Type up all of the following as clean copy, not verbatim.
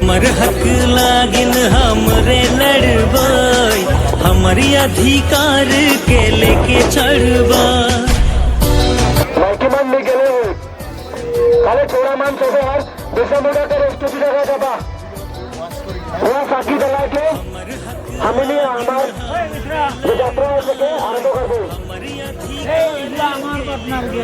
हमर हक लागिन हमरे लड़बई, हमारी अधिकार के लेके चढ़बा। माहिती गेले काले छोड़ा मान सोबत देशमुडा करे स्तुति जगह जाबा हुआ साथी दलाके हमने हमार जो यात्रा हो सके आरंभ कर दो। इला हमार पार्टनर के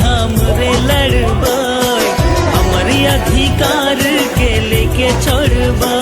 हमरे लड़बई, हमारी अधिकार के लेके चढ़बा।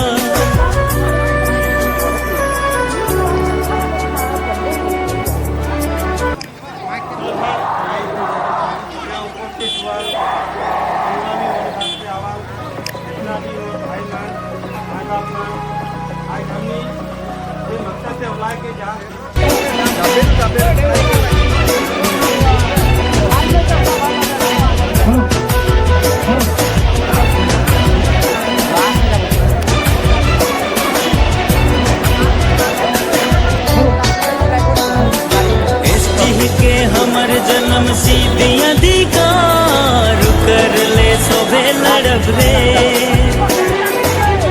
हमर जन्म सीधी अधिकार कर ले सोभे लड़ब रे,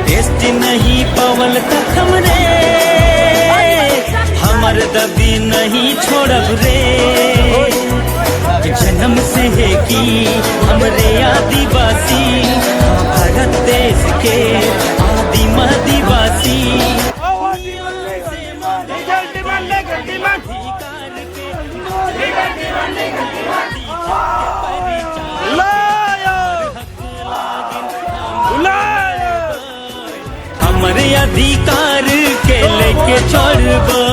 टेस्ट नहीं पवल तखम रे, हमर दबी नहीं छोड़ब रे। जन्म से है कि हमरे आदिवासी, भारत देश के आदिम आदिवासी। हमारे अधिकार के लेके चढ़बा।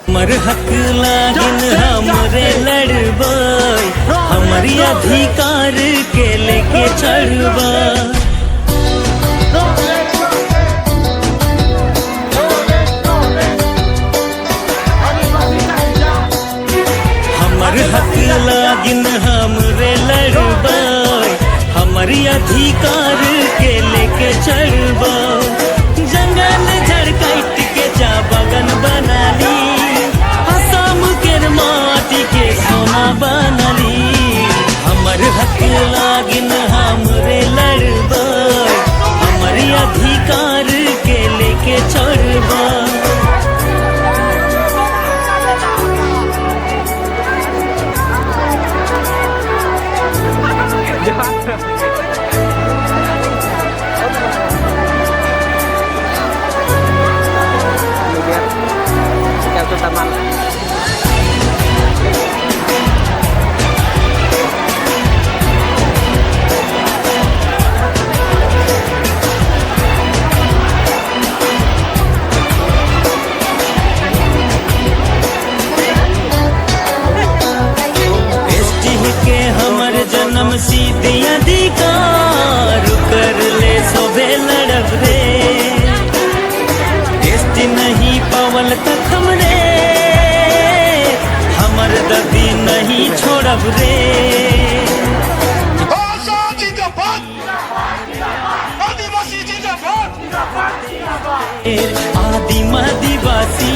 हमर हक लागिन हमरे लड़बई, हमारी अधिकार के लेके चढ़बा। हमर हक लागिन हमरे लड़बई, हमारी अधिकार के लेके चढ़बा। जंगल झड़ काट के जा बगन बना ली, माटी के सोना बनली। हमर हक लागिन हमरे लड़बई, हमारी अधिकार के लेके चढ़बा। सीधी अधिकार कर ले सोभे लड़ब रे, टेस्ट नहीं पवल तखम रे, हमर दबी नहीं छोड़ब रे। आदिम आदिवासी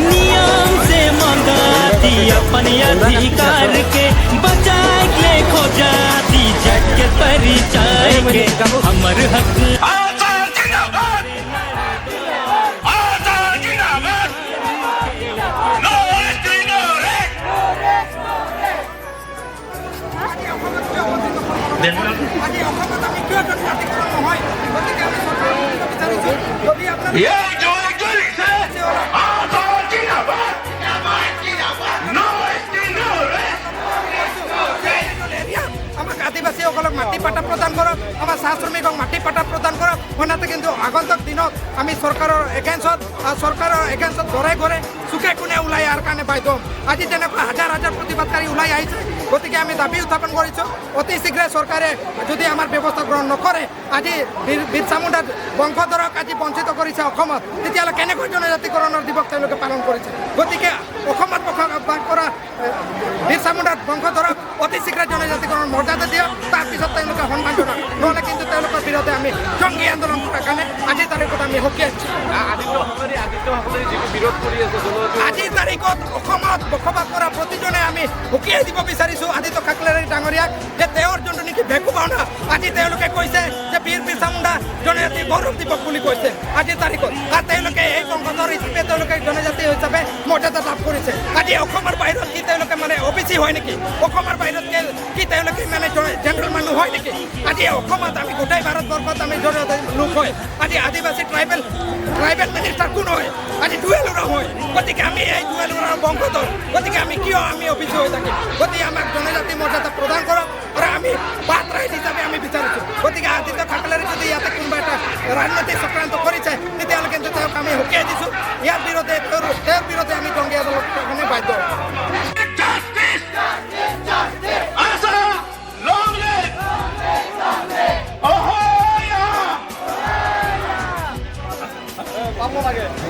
नियम से मंगाती अपन अधिकार के, बचा के खोजाती जग के परिचय के। हमर हक Then আমাক আদিবাসীসকলক মাটি পাটা প্ৰদান কৰক, আমাৰ চাহ শ্ৰমিকক মাটি পাটা প্ৰদান কৰক। অন্যথা কিন্তু আগন্তুক দিনত আমি চৰকাৰৰ এগেইনষ্টত ঘৰে ঘৰে চুকে কোণে ওলাই অহাৰ কাৰণে বাধ্য হ'ম। আজি তেনেকুৱা হাজাৰ হাজাৰ প্ৰতিবাদকাৰী ওলাই আহিছে। গতিকে আমি দাবী উত্থাপন কৰিছোঁ, অতি শীঘ্ৰে চৰকাৰে যদি আমাৰ ব্যৱস্থা গ্ৰহণ নকৰে, আজি বিৰছা মুণ্ডাৰ বংশধৰক আজি বঞ্চিত কৰিছে অসমত, তেতিয়াহ'লে কেনেকৈ জনজাতিকৰণৰ দিৱস তেওঁলোকে পালন কৰিছে। গতিকে অসমত বসবাস কৰা বিৰছা মুণ্ডাৰ বংশধৰক অতি শীঘ্ৰে জনজাতিকৰণৰ মৰ্যাদা দিয়ক, তাৰপিছত তেওঁলোকে সন্মান জনাওক। নহ'লে কিন্তু তেওঁলোকৰ বিৰুদ্ধে আমি জংগী আন্দোলন কৰাৰ কাৰণে আজিৰ তাৰিখত আমি সকীয়াই আছোঁ। আজিৰ তাৰিখত অসমত বসবাস কৰা প্ৰতিজনে আমি সকীয়াই দিব বিচাৰিছোঁ আদিত্য ঠাকৰে ডাঙৰীয়াক, যে তেওঁৰ যোনটো নেকি ভেকু ভাওনা, আজি তেওঁলোকে কৈছে যে বীৰ বিৰছা মুণ্ডা জনজাতি গৌৰৱ দিৱস বুলি কৈছে আজিৰ তাৰিখত। আৰু তেওঁলোকে এই বংশধৰ হিচাপে তেওঁলোকে জনজাতি হিচাপে মৰ্যাদা লাভ কৰিছে। আজি অসমৰ বাহিৰত কি তেওঁলোকে মানে OBC হয় নেকি? অসমৰ বাহিৰত কি তেওঁলোকে মানে জেনেৰেল মানুহ হয় নেকি? আজি অসমত আমি গোটেই ভাৰতবৰ্ষত আমি জনজাতি লোক হয়। আজি আদিবাসী ট্ৰাইবেল মিনিষ্টাৰ কোন হয়? আজি ডুৱেলৰা হয়। গতিকে আমি এই ডুৱেলৰাৰ বংশধৰ, গতিকে আমি কিয় OBC হৈ থাকিম? গতিকে আমাক জনজাতি মৰ্যাদা প্ৰদান কৰক, আৰু আমি বাট ৰাইট হিচাপে আমি বিচাৰিছোঁ। গতিকে আদিত্য ঠাকৰে যদি ইয়াতে কোনোবা এটা ৰাজনৈতিক চক্ৰান্ত কৰিছে, তেতিয়াহ'লে কিন্তু তেওঁক আমি সকীয়াই দিছোঁ। ইয়াৰ বিৰুদ্ধে তেওঁৰ বিৰুদ্ধে আমি জংগী আন্দোলন কাৰণে বাধ্য হ'ম।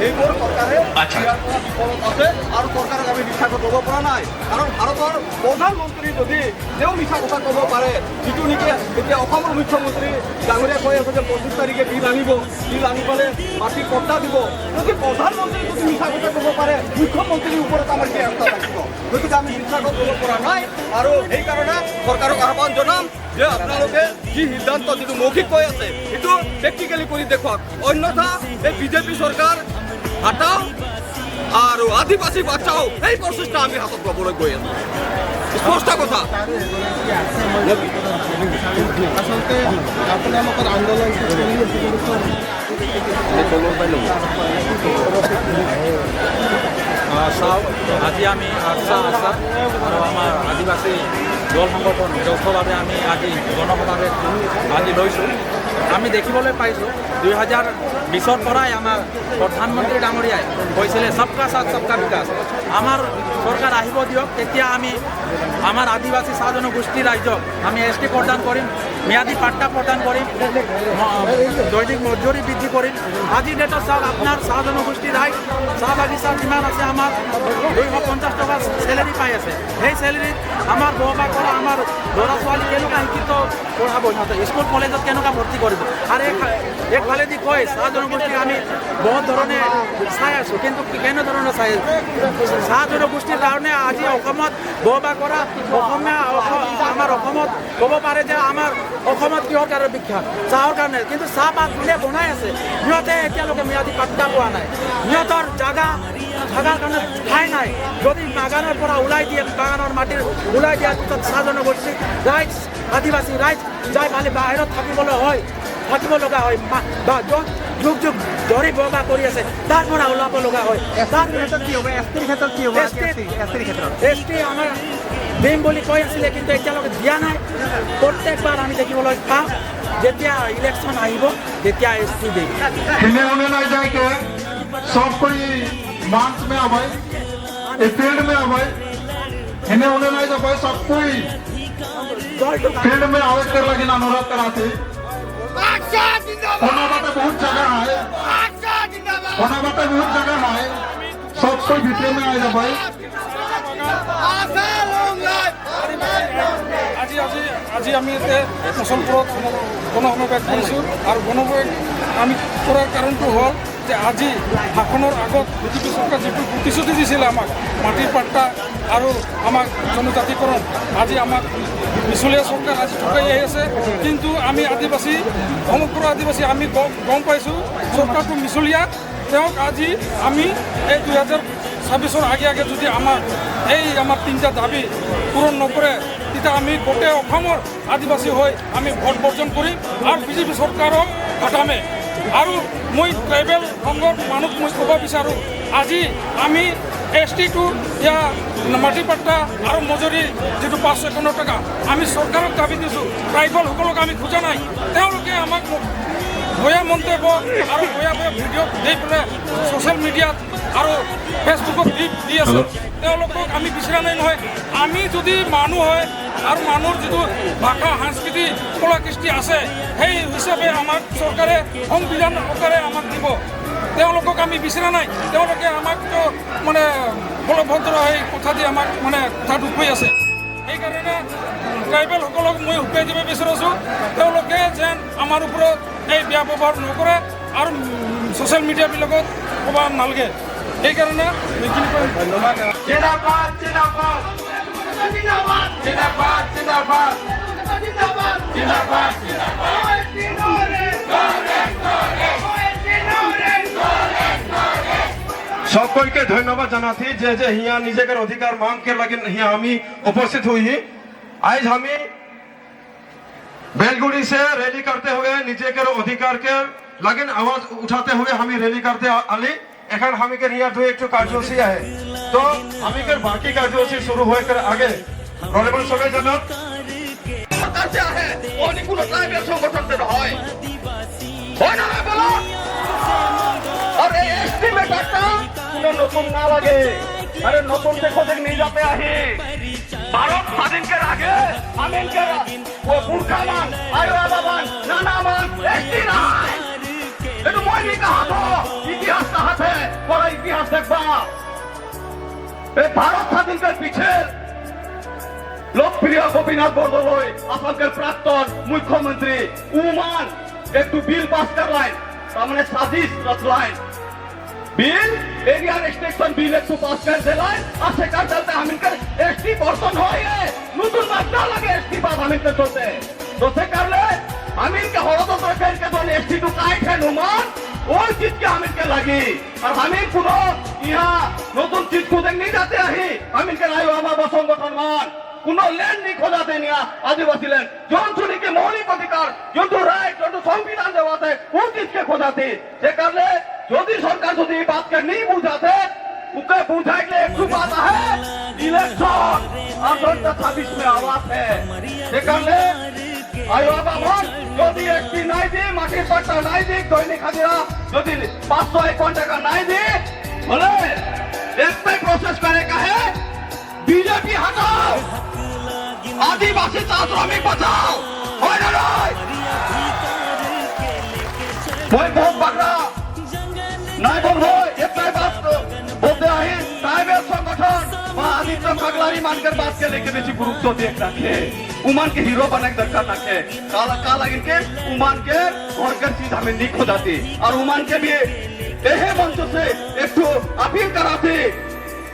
এইবোৰ চৰকাৰে ইয়াৰ পৰা বিফলত আছে আৰু চৰকাৰক আমি মিছা কথা ক'ব পৰা নাই। কাৰণ ভাৰতৰ প্ৰধানমন্ত্ৰী যদি তেওঁ মিছা কথা ক'ব পাৰে, যিটো নেকি এতিয়া অসমৰ মুখ্যমন্ত্ৰী ডাঙৰীয়া কৈ আছে যে 25 তাৰিখে বিল আনি পেলাই মাটিৰ পট্টা দিব, যদি প্ৰধানমন্ত্ৰী যদি মিছা কথা ক'ব পাৰে, মুখ্যমন্ত্ৰীৰ ওপৰত আমাৰ কি আস্থা থাকিব? গতিকে আমি মিছা কথা ক'ব পৰা নাই, আৰু সেইকাৰণে চৰকাৰক আহ্বান জনাম যে আপোনালোকে যি সিদ্ধান্ত যিটো মৌখিক কৈ আছে সেইটো প্ৰেক্টিকেলি কৰি দেখুৱাওক, অন্যথা এই বিজেপি চৰকাৰ হটাও আৰু আদিবাসী বাচাও এই প্ৰচেষ্টা আমি হাতত ল'বলৈ গৈ আছোঁ। স্পষ্ট কথা। আচলতে আপোনালোকৰ আন্দোলনটো চাওক, আজি আমি আশা আৰু আমাৰ আদিবাসী দল সংগঠন যৌথভাৱে আমি আজি গণসভাৰে আজি লৈছোঁ। আমি দেখিবলৈ পাইছোঁ 2020ৰ পৰাই আমাৰ প্ৰধানমন্ত্ৰী ডাঙৰীয়াই কৈছিলে সবকা সাথ সবকা বিকাশ। আমাৰ চৰকাৰ আহিব দিয়ক, তেতিয়া আমি আমাৰ আদিবাসী চাহ জনগোষ্ঠীৰ ৰাইজক আমি ST প্ৰদান কৰিম, ম্যাদী পাট্টা প্ৰদান কৰিম, দৈনিক মজুৰি বৃদ্ধি কৰিম। আজিৰ ডেটত চাওক, আপোনাৰ চাহ জনগোষ্ঠীৰ ৰাইজ চাহ বাগিচা যিমান আছে আমাৰ 250 টকা চেলেৰি পাই আছে। সেই চেলেৰিত আমাৰ বসবাস কৰা আমাৰ ল'ৰা ছোৱালী কেনেকুৱা শিক্ষিত পঢ়াব, সিহঁতে স্কুল কলেজত কেনেকুৱা ভৰ্তি কৰিব। আৰু একফালেদি কয় চাহ জনগোষ্ঠীক আমি বহুত ধৰণে চাই আছোঁ, কিন্তু কেনেধৰণে চাই চাহ জনগোষ্ঠীৰ কাৰণে আজি অসমত বসবাস কৰা অসমীয়া আমাৰ অসমত ক'ব পাৰে যে আমাৰ অসমত কিহৰ কাৰণে বিখ্যাত? চাহৰ কাৰণে। কিন্তু চাহপাত কোনে বনাই আছে, সিহঁতে এতিয়ালৈকে ম্যাদী পাট্টা পোৱা নাই। সিহঁতৰ জাগাৰ কাৰণে ঠাই নাই। যদি বাগানৰ পৰা ওলাই দিয়ে, বাগানৰ মাটিৰ ওলাই দিয়াৰ পিছত চাহ জনগোষ্ঠী ৰাইজ আদিবাসী ৰাইজ যাই পালে বাহিৰত থাকিব লগা হয়, বা যুগ যুগ ধৰি বসবাস কৰি আছে, তাৰ পৰা ওলাব লগা হয়। ST আমাৰ দিম বুলি কৈ আছিলে, কিন্তু এতিয়ালৈকে দিয়া নাই। প্ৰত্যেকবাৰ আমি দেখিবলৈ পাওঁ যেতিয়া ইলেকশ্যন আহিব তেতিয়া ST দিম। इन्हें होने नहीं जाएंगे, सब कोई मार्च में आवे, फील्ड में आवे, इन्हें होने नहीं जाए सब कोई फील्ड में आवे कर लगी अनुरोध करा थे। बहुत जगह है, बहुत जगह है, सब कोई भीतर में आ जाए। আজি আমি ইয়াতে মুছলপুৰত গণসমাৱেশ কৰিছোঁ, আৰু গণসমাৱেশ আমি কৰাৰ কাৰণটো হ'ল যে আজি ভাষণৰ আগত বিজেপি চৰকাৰ যিটো প্ৰতিশ্ৰুতি দিছিলে আমাক মাটিৰ পাট্টা আৰু আমাক জনজাতিকৰণ, আজি আমাক মিছলীয়া চৰকাৰ আজি ঠকাই আহি আছে। কিন্তু আমি আদিবাসী, সমগ্ৰ আদিবাসী আমি গম পাইছোঁ চৰকাৰটো মিছলীয়া। তেওঁক আজি আমি এই 2026 আগে যদি আমাক এই আমাৰ 3টা দাবী পূৰণ নকৰে, তেতিয়া আমি গোটেই অসমৰ আদিবাসী হৈ আমি ভোট বৰ্জন কৰিম আৰু বিজেপি চৰকাৰক হটামে। আৰু মই ট্ৰাইবেল সংঘৰ মানুহ মই ক'ব বিচাৰোঁ আজি আমি ST2 ইয়া মাটি পাট্টা আৰু মজুৰি যিটো 551 টকা আমি চৰকাৰক দাবী দিছোঁ ট্ৰাইবেলসকলক আমি খোজা নাই তেওঁলোকে আমাক বয়া মন্তব্য আৰু বয়া ভিডিঅ' দি পেলাই ছ'চিয়েল মিডিয়াত আৰু ফেচবুকত দি আছে তেওঁলোকক আমি বিচৰা নাই নহয় আমি যদি মানুহ হয় আৰু মানুহৰ যিটো ভাষা সংস্কৃতি কলা কৃষ্টি আছে সেই হিচাপে আমাক চৰকাৰে সংবিধান আকাৰে আমাক দিব তেওঁলোকক আমি বিচৰা নাই তেওঁলোকে আমাকতো মানে বলভদ্ৰ সেই কথা দি আমাক মানে কথাটো কৈ আছে সেইকাৰণে ট্ৰাইবেলসকলক মই উপায় দিব বিচাৰিছোঁ তেওঁলোকে যেন আমাৰ ওপৰত এই বেয়া ব্যৱহাৰ নকৰে আৰু ছ'চিয়েল মিডিয়াবিলাকত ক'ব নালাগে সেইকাৰণে এইখিনি কৈ ধন্যবাদ জিন্দাবাদ জিন্দাবাদ জিন্দাবাদ জিন্দাবাদ জিন্দাবাদ জিন্দাবাদ सबको धन्यवाद जानाथी जे जे हिया निजे के अधिकार मांग के लगे हिया हमी उपस्थित हुई ही आज हमी बेलगुड़ी से रैली करते हुए निजे के अधिकार के लगन आवाज उठाते हुए हमी रैली करते आली एखन हमी के हिया दो एक कार्यसूची है तो हमी के बाकी कार्यसूची शुरू हुए कर आगे रोलेबल सबै जनक কাছে আহে অনেক কোনো ট্রাইবেল সংগঠন হয় হয় না বলো আর এই এস্টিমেটটা কোনো নতুন না লাগে আরে নতুন দেখো দেখ নিয়ে যাতে আহি ভারত স্বাধীনকে আগে আমিনকে ও বুরখামান আয়ো বাবান নানামান এস্টি নাই এটা মই নি কাহাতো ইতিহাস কাহাতে পড়া ইতিহাস দেখবা এই ভারত স্বাধীনকে পিছে लोकप्रिय गोपीनाथ बरदলৈ আসামের প্রাক্তন মুখ্যমন্ত্রী উমান একটু বিল পাস করলেন তার মানে সাজিশ রচলেন বিল এরিয়া রেস্ট্রিকশন বিল একটু পাস করে দিলেন আর সেটার চলতে আমিনকে এসটি বর্তন হয়ে নতুন মাত্রা লাগে এসটি বাদ আমিনকে চলতে তো সে কারণে আমিনকে হরতন্ত্র ফেরকে দল এসটি টু কাইঠেন উমান ওই চিজকে আমিনকে লাগি আর আমিন কোনো ইহা নতুন চিজ খুঁজে নিয়ে যাতে আহি আমিনকে আয়ো আমার সংগঠন মান কোনো ল্যান্ড নি খোঁজাতে নিয়া আদিবাসী ল্যান্ড জনসুনিকে মৌলিক অধিকার যন্তু রাইট যন্তু সংবিধান দেওয়াতে কোন চিজকে খোঁজাতে সে কারণে যদি সরকার যদি এই বাতকে नहीं বুঝাতে उके बुझाइले एक बात है इलेक्शन और 2026 में आवाज है সে কারণে আয়ো বাবা যদি একটি নাই দি মাটির পাট্টা নাই দি দৈনিক হাজিরা যদি 551 টাকা নাই দি বলে একটাই প্রসেস করে কাহে बीजेपी हटाओ आदिवासी श्रमिक बचाओ बहुत बकरा नहीं बोलो एक बात बोलते आए ट्राइबल संगठन आदित्य पगलारी मानकर बात के लेके बेची गुरुत्व देख रखे उमान के हीरो बनने की दरकार रखे काला इनके उमान के वर्कर चीज हमें नहीं खो जाती और उमान के भी यही मंच से एक अपील कराती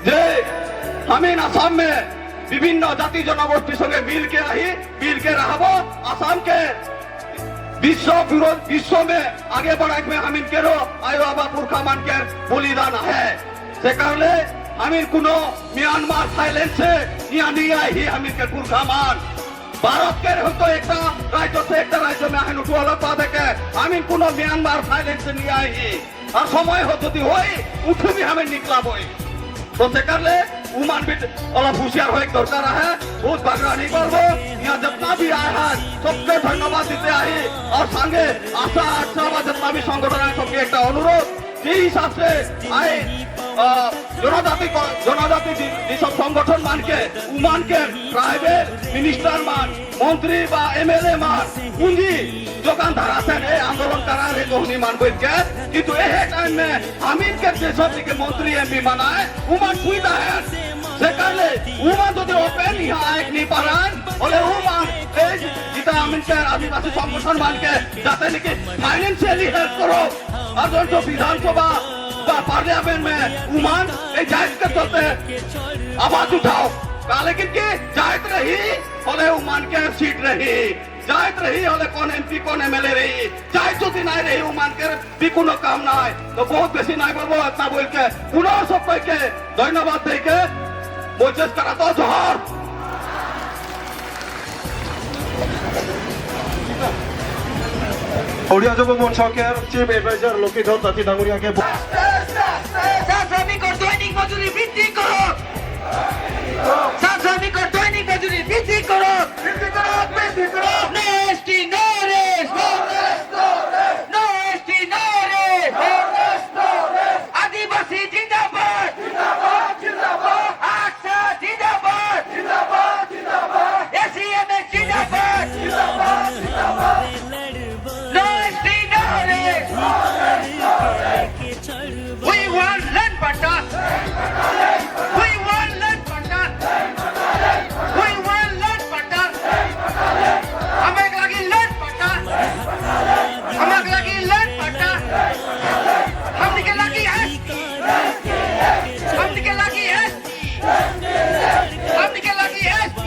जे हमें आसाम में विभिन्न जाति जनगोष्ठी संगे मिल के रहो आसाम के विश्व में आगे बढ़ाई में हम इनके आयो आबा पुरखा मान के बलिदान है से कारणे हम कोनो म्यांमार थाईलैंड से यहाँ नहीं आई ही हम इनके पुरखा मान भारत के तो एक राज्य से एक राज्य में आहिन उठवाला पा देखे हम कोनो म्यांमार थाईलैंड से नहीं आई ही और समय हो যদি হয় उठ भी हमें निकला बोई तो से कर ले उमान भी अलग होशियार होने दरकार है बहुत बगड़ा नहीं करबो यहाँ जितना भी आए हैं सबके धन्यवाद देते आए और संगे आशा आशावाद जितना भी संगठन है सबके एक अनुरोध যে हिसाब से आए जनजाति सब संगठन मान के उमान के प्राइवेट मिनिस्टर मान मंत्री बा एमएलए मान पूंजी जोगान धराते हैं आंदोलन करा रहे कोहनी मान बोल के किंतु यह टाइम में हम इनके देश के मंत्री एमपी बनाए उमान सुविधा है से करले उमान तो ओपन यहाँ आए नहीं पारान बोले उमान जितना हम इनके आदिवासी संगठन मान के जाते लेकिन फाइनेंशियली हेल्प करो और जो विधानसभा पार्लियामेंट में उमान जायज कर चलते आवाज उठाओ लेकिन की जायज रही बोले उमान के सीट रही जायज रही बोले कौन एमपी कौन एमएलए रही जायज जो नहीं रही उमान के भी कोनो काम ना है तो बहुत बेसी नहीं बोलबो इतना बोल के पुनः सब के धन्यवाद दे के बोचेस करा तो जोहार ওড়িয়া যুব মঞ্চকের চিফ এডভাইজার লক্ষ্মীধর তাঁতি ডাঙরিয়াকে শ্রমিকর দৈনিক মজুরি বৃদ্ধি করো শ্রমিকর দৈনিক মজুরি বৃদ্ধি করো no ST no rest no ST no rest আদিবাসী জিন্দাবাদ আচ্ছা জিন্দাবাদ এসিএমএস জিন্দাবাদ no ST no rest We want land pata. We want land pata. We want land pata. Amak lagi land pata. Amak lagi land pata. Hum dike lagi ST. Hum dike lagi ST. Hum dike lagi ST.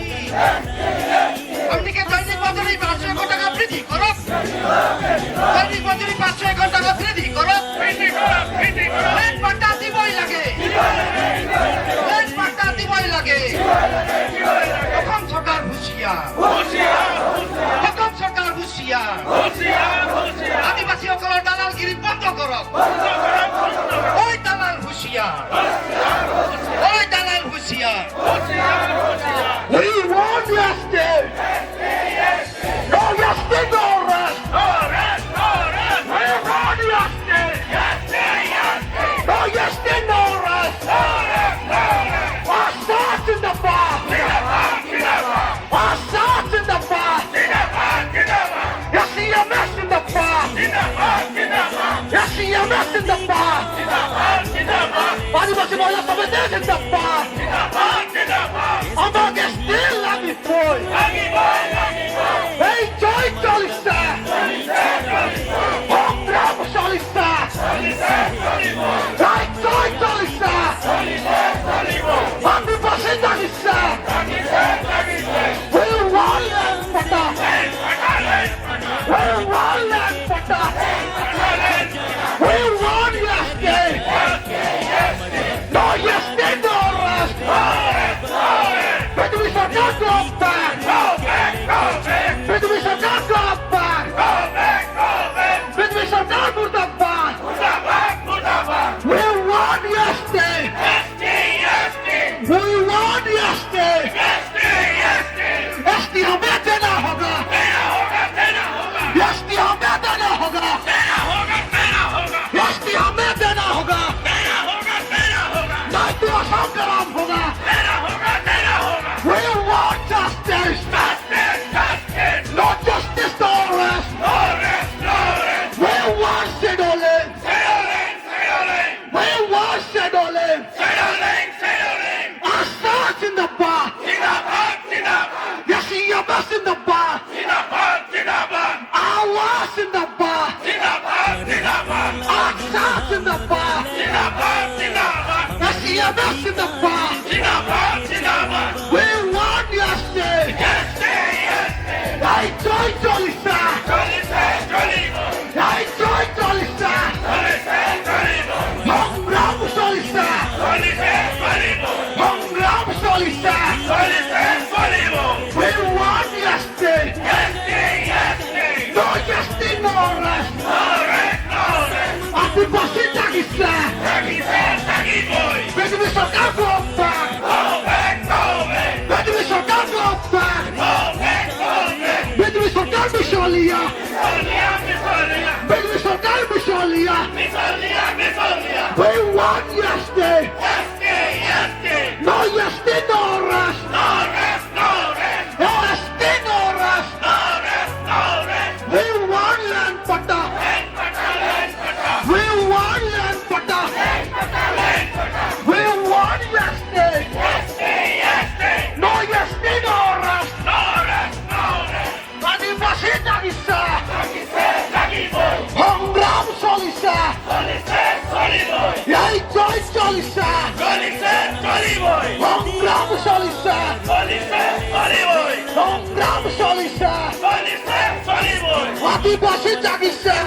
Hum dike dainik মজুরি 500 টাকা বৃদ্ধি করো। দৈনিক মজুরি 500 টাকা বৃদ্ধি করো। Land পাট্টা দিবই লাগে ল্যান্ড পাট্টা দিবই লাগে অসম সরকার হুঁশিয়ার অসম সরকার হুঁশিয়ার আদিবাসীসকলৰ দালালগিৰি বন্ধ কৰক ঐ দালাল হুঁশিয়াৰ ঐ দালাল হুঁশিয়াৰ We want justice. No justice, no rest. No rest, no rest. We want justice. No justice, no rest. No rest, no rest. Our thoughts in the bar. Our thoughts in the bar. You see a mess in the bar. You see a mess in the bar. Adivasi boya sabedes in the bar. Amage still lagi boy. Hey joy chalisa. Oh bravo chalisa. Hey joy chalisa. Adivasi chalisa. We want land pata. We want land pata. We want justice. No justice, no rest. But we shall not go back. But we shall not go back. But we shall not move the back. We want justice. We want justice. ST हमें देना होगा. ST हमें देना होगा. ST हमें देना होगा. नहीं तो संग्राम होगा. We want justice. No justice, no rest. We want settling. We want settling. Our thoughts in the bar. You see your mess in the bar. Our was in the bar. Our thoughts in the bar. You see your mess in the bar. We want justice. I joy Jolisa. I joy Jolisa. Hongram Jolisa. Hongram Jolisa. We want justice. No justice, no rest. Adivasi Jagisa. Where do we shall not go back? Where do we shall not go back? Where do we shall not be Solia? Where do we shall not be Solia? We want justice. No justice, no rest. No justice, no rest. We want land pata. We want land pata. We want justice. No justice, no rest. Adivasi Jagisa. Hongram Solisa. Yay joy Solisa. Hongram Solisa. Hongram Solisa. Adivasi Jagisa.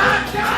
Acha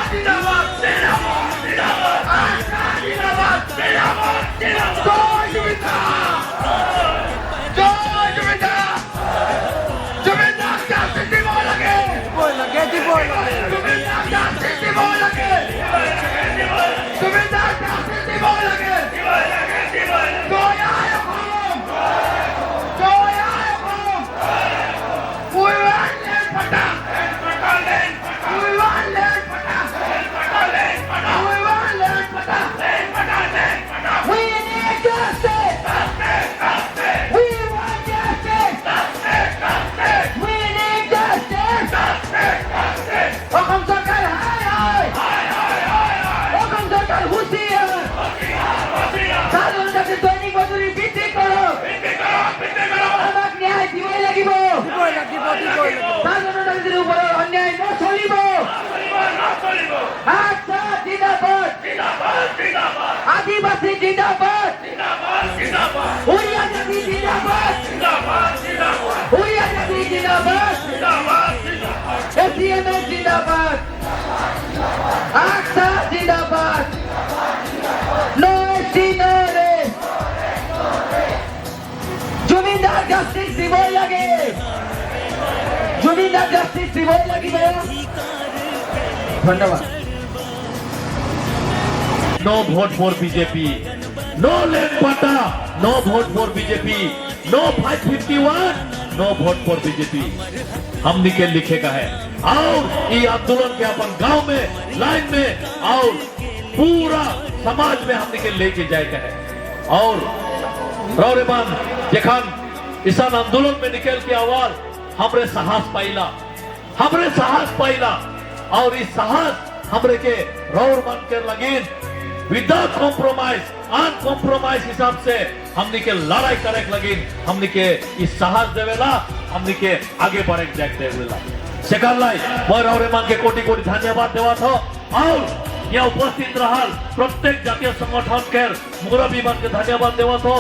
आदिवासी जिंदाबाद उड़िया जाति जिंदाबाद उड़िया जाति जिंदाबाद एसडीएमएस जिंदाबाद आक्सा जिंदाबाद no ST no race জমিদার justice দিবই লাগে জমিদার justice দিবই লাগিব ধন্যবাদ No vote for BJP. No land pata. No vote for BJP. No 551. No vote for BJP. हमने के लिखेगा है और ये आंदोलन के अपन गांव में लाइन में और पूरा समाज में हमने के लेके जाएगा है और रौरेमान जखन इसान आंदोलन में निकल के आवाज हमरे साहस पाइला और इस साहस हमरे के रौरमान के लगिन विदाउट कॉम्प्रोमाइज अनकॉम्प्रोमाइज हिसाब से हमने के लड़ाई करे लगिन हमने के इस साहस देवेला हमने के आगे बढ़े जाए देवेला सेकालाई मैं रौरेमान के कोटि कोटि धन्यवाद देवा था और यहाँ उपस्थित रहल प्रत्येक जातीय संगठन के मुरब्बी मान के धन्यवाद देवा था।